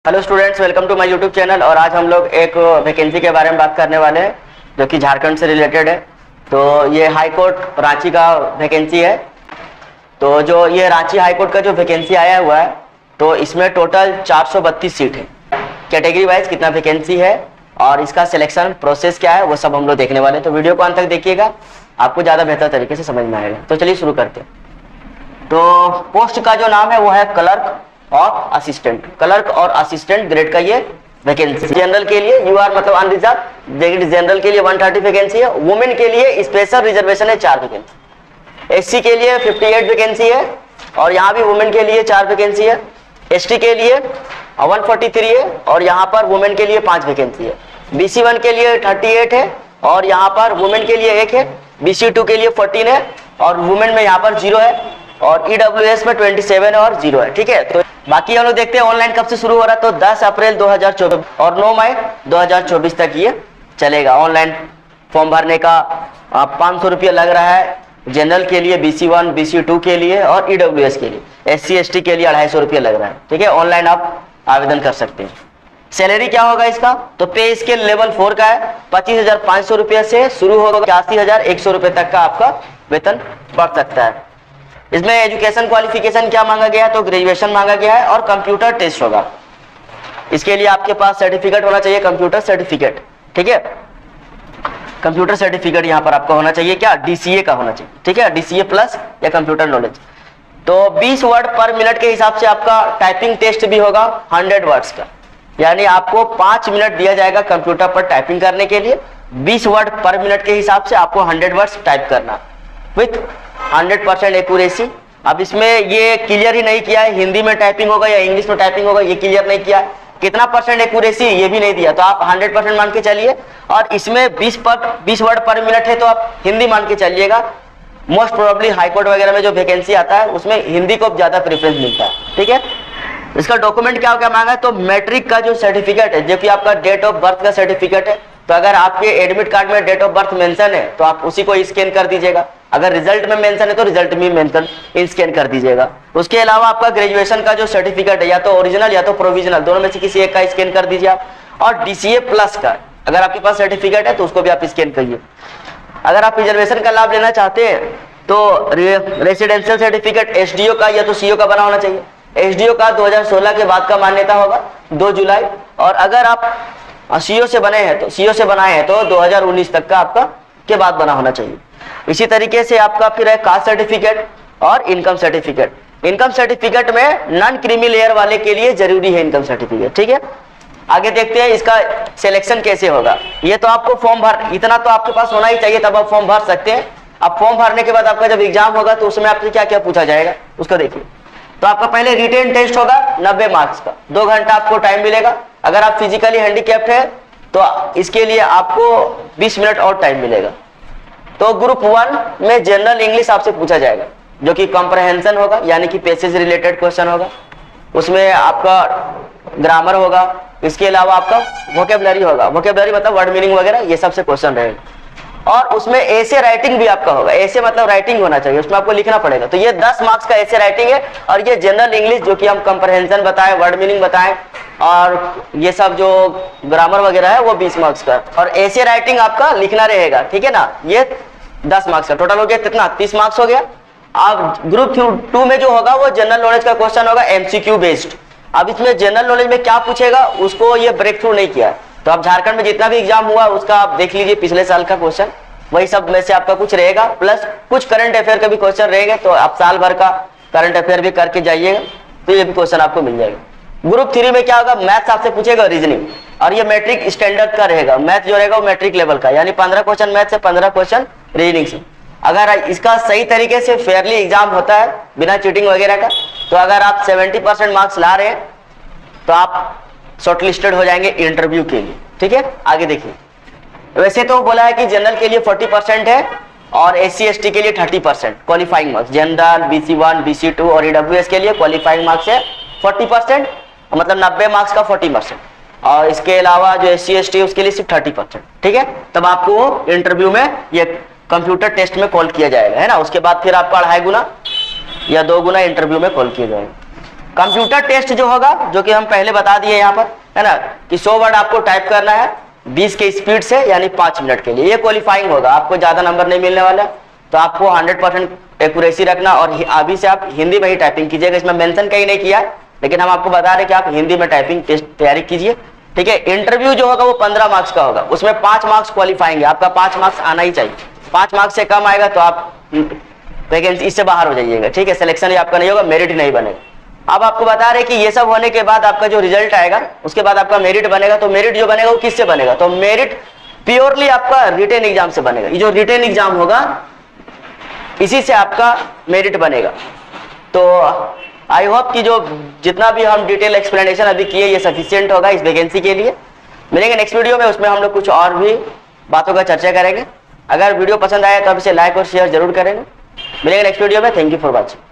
Hello students, welcome to my YouTube channel. और आज हम लोग एक वैकेंसी के बारे में बात करने वाले हैं जो कि झारखंड से रिलेटेड है। तो ये हाई कोर्ट रांची का वैकेंसी है। तो जो ये रांची हाई कोर्ट का जो वैकेंसी आया हुआ है, तो इसमें टोटल 432 सीट है। कैटेगरी वाइज कितना वैकेंसी है और इसका सिलेक्शन प्रोसेस क्या है वो सब हम लोग देखने वाले हैं। तो वीडियो को अंत तक देखिएगा, आपको ज़्यादा बेहतर तरीके से समझ में आएगा। तो चलिए शुरू करते हैं। तो पोस्ट का जो नाम है वो है क्लर्क और असिस्टेंट। क्लर्क और असिस्टेंट ग्रेड का ये वैकेंसी। जनरल के लिए यू आर मतलब अनरिजर्व, जनरल के लिए 130 वैकेंसी है। वुमेन के लिए स्पेशल रिजर्वेशन है 4 वैकेंसी। एससी के लिए 58 वैकेंसी है और यहाँ भी वुमेन के लिए 4 वैकेंसी है। एसटी के लिए 143 है और यहाँ पर वुमेन के लिए 5 वैकेंसी है। BC 1 के लिए 38 है और यहाँ पर वुमेन के लिए 1 है। BC 2 के लिए 14 है और वुमेन में यहाँ पर 0 है और EWS में 27 है और 0 है। ठीक है, तो बाकी हम लोग देखते हैं ऑनलाइन कब से शुरू हो रहा है। तो 10 अप्रैल 2024 और 9 मई 2024 तक ये चलेगा। ऑनलाइन फॉर्म भरने का 500 रुपया लग रहा है जनरल के लिए, BC 1 BC 2 के लिए और EWS के लिए। SC ST के लिए 250 रुपया लग रहा है। ठीक है, ऑनलाइन आप आवेदन कर सकते हैं। सैलरी क्या होगा इसका, तो पे स्केल लेवल 4 का है। 25,500 रुपये से शुरू होगा, 81,100 रुपये तक का आपका वेतन बढ़ सकता है। इसमें एजुकेशन क्वालिफिकेशन क्या मांगा गया है, तो ग्रेजुएशन मांगा गया है और कंप्यूटर टेस्ट होगा। इसके लिए आपके पास सर्टिफिकेट होना चाहिए, कंप्यूटर सर्टिफिकेट। ठीक है, कंप्यूटर सर्टिफिकेट यहाँ पर आपका होना चाहिए, क्या DCA का होना चाहिए। ठीक है, DCA प्लस या कंप्यूटर नॉलेज। तो 20 वर्ड पर मिनट के हिसाब से आपका टाइपिंग टेस्ट भी होगा 100 वर्ड्स का, यानी आपको 5 मिनट दिया जाएगा कंप्यूटर पर टाइपिंग करने के लिए। 20 वर्ड पर मिनट के हिसाब से आपको 100 वर्ड्स टाइप करना विथ 100% एक्यूरेसी। अब इसमें ये क्लियर ही नहीं किया है हिंदी में टाइपिंग होगा या इंग्लिश में टाइपिंग होगा, ये क्लियर नहीं किया। कितना % एक्यूरेसी ये भी नहीं दिया, तो आप 100% मान के चलिए। और इसमें 20 वर्ड पर मिनट है तो आप हिंदी मान के चलिएगा। मोस्ट प्रोबेबली हाईकोर्ट वगैरह में जो वैकेंसी आता है उसमें हिंदी को ज्यादा प्रेफरेंस मिलता है। ठीक है, इसका डॉक्यूमेंट क्या क्या मांगा है, तो मैट्रिक का जो सर्टिफिकेट है, जो कि आपका डेट ऑफ बर्थ का सर्टिफिकेट है। तो अगर आपके एडमिट कार्ड में डेट ऑफ बर्थ मेंशन है तो आप उसी को स्कैन कर दीजिएगा। अगर रिजल्ट में मेंशन है तो रिजल्ट में मेंशन स्कैन कर दीजिएगा। उसके अलावा आपका ग्रेजुएशन का जो सर्टिफिकेट है, या तो ओरिजिनल या तो प्रोविजनल, दोनों में से किसी एक का स्कैन कर दीजिए आप। और DCA प्लस का अगर आपके पास सर्टिफिकेट है तो उसको भी आप स्कैन करिए। अगर आप रिजर्वेशन का लाभ लेना चाहते हैं तो रेसिडेंशियल सर्टिफिकेट SDO का या तो CO का बना होना चाहिए। SDO का 2016 के बाद का मान्यता होगा 2 जुलाई। और अगर आप CO से बनाए हैं तो 2019 तक का आपका के बाद बना होना चाहिए। इसी तरीके से आपका फिर है कास्ट सर्टिफिकेट और इनकम सर्टिफिकेट। इनकम सर्टिफिकेट में नॉन क्रीमी लेयर वाले के लिए जरूरी है इनकम सर्टिफिकेट। ठीक है, आगे देखते हैं इसका सिलेक्शन कैसे होगा। ये तो आपको फॉर्म इतना तो आपके पास होना ही चाहिए, तब आप फॉर्म भर सकते हैं। अब फॉर्म भरने के बाद आपका जब एग्जाम होगा तो उसमें आपसे क्या क्या पूछा जाएगा उसको देखिए। तो आपका पहले रिटेन टेस्ट होगा 90 मार्क्स का, 2 घंटा आपको टाइम मिलेगा। अगर आप फिजिकली हैंडीकैप्ड है तो इसके लिए आपको 20 मिनट और टाइम मिलेगा। तो ग्रुप 1 में जनरल इंग्लिश आपसे पूछा जाएगा, जो कि कॉम्प्रहेंशन होगा, यानी कि पैसेज रिलेटेड क्वेश्चन होगा। उसमें आपका ग्रामर होगा, इसके अलावा आपका वोकेबलरी होगा। वोकेबलरी मतलब वर्ड मीनिंग वगैरह, ये सबसे क्वेश्चन रहेगा। और उसमें ऐसे राइटिंग भी आपका होगा। ऐसे मतलब राइटिंग होना चाहिए, उसमें आपको लिखना पड़ेगा। तो ये 10 मार्क्स का ऐसे राइटिंग है। और ये जनरल इंग्लिश जो कि हम कॉम्प्रहेंशन बताएं, वर्ड मीनिंग बताएं, और ये सब जो ग्रामर वगैरह है वो 20 मार्क्स का। और ऐसे राइटिंग आपका लिखना रहेगा। ठीक है ना, ये 10 मार्क्स का टोटल हो गया, कितना 30 मार्क्स हो गया। अब ग्रुप 2 में जो होगा वो जनरल नॉलेज का क्वेश्चन होगा, MCQ बेस्ड। अब इसमें जनरल नॉलेज में क्या पूछेगा उसको ये ब्रेक थ्रू नहीं किया। तो आप झारखंड में जितना भी एग्जाम हुआ उसका आप देख लीजिए, पिछले साल का क्वेश्चन वही सब में से आपका कुछ रहेगा, प्लस कुछ करंट अफेयर का भी क्वेश्चन रहेगा। तो आप साल भर का करंट अफेयर भी करके जाइएगा तो ये भी क्वेश्चन आपको मिल जाएगा। ग्रुप 3 में क्या होगा, मैथ्स आपसे पूछेगा, रीजनिंग, और ये मैट्रिक स्टैंडर्ड का रहेगा। मैथ जो रहेगा वो मैट्रिक लेवल का, यानी 15 क्वेश्चन मैथ से, 15 क्वेश्चन रीजनिंग से। अगर इसका सही तरीके से फेयरली एग्जाम होता है बिना चीटिंग वगैरह का, तो अगर आप 70% मार्क्स ला रहे हैं तो आप शॉर्टलिस्टेड हो जाएंगे इंटरव्यू के लिए। ठीक है, आगे देखिए। वैसे तो बोला है कि जनरल के लिए 40% है और SC ST के लिए 30% qualifying marks. General, BC 1 BC 2 और EWS के लिए क्वालिफाइंग मार्क्स है 40%, मतलब 90 मार्क्स का 40%। और इसके अलावा जो SC ST उसके लिए सिर्फ 30%। ठीक है, तब आपको इंटरव्यू में ये कंप्यूटर टेस्ट में कॉल किया जाएगा, है ना। उसके बाद फिर आपका 2.5 गुना या 2 गुना इंटरव्यू में कॉल किया जाएगा। कंप्यूटर टेस्ट जो होगा, जो कि हम पहले बता दिए यहाँ पर, है ना, कि 100 वर्ड आपको टाइप करना है 20 के स्पीड से, यानी 5 मिनट के लिए। ये क्वालिफाइंग होगा, आपको ज्यादा नंबर नहीं मिलने वाला। तो आपको 100% एक्यूरेसी रखना, और अभी से आप हिंदी में ही टाइपिंग कीजिएगा। इसमें मेंशन कहीं नहीं किया, लेकिन हम आपको बता रहे कि आप हिंदी में टाइपिंग टेस्ट तैयारी कीजिए, ठीक है। इंटरव्यू जो होगा वो 15 मार्क्स का होगा, उसमें 5 मार्क्स क्वालिफाइंग है, आपका 5 मार्क्स आना ही चाहिए। 5 मार्क्स से कम आएगा तो आप वैकेंसी इससे बाहर हो जाइएगा, ठीक है। सिलेक्शन ही आपका नहीं होगा, मेरिट नहीं बनेगा। अब आपको बता रहे कि ये सब होने के बाद आपका जो रिजल्ट आएगा, उसके बाद आपका मेरिट बनेगा। तो मेरिट जो बनेगा वो किससे बनेगा? तो मेरिट प्योरली आपका रिटेन एग्जाम से बनेगा। ये जो रिटेन एग्जाम होगा इसी से आपका मेरिट बनेगा। तो आई होप कि जो जितना भी हम डिटेल एक्सप्लेनेशन अभी किए ये सफिशिएंट होगा इस वैकेंसी के लिए। मिलेंगे नेक्स्ट वीडियो में, उसमें हम लोग कुछ और भी बातों का चर्चा करेंगे। अगर वीडियो पसंद आया तो आप इसे लाइक और शेयर जरूर करेंगे। मिलेंगे नेक्स्ट वीडियो में। Thank you for watching.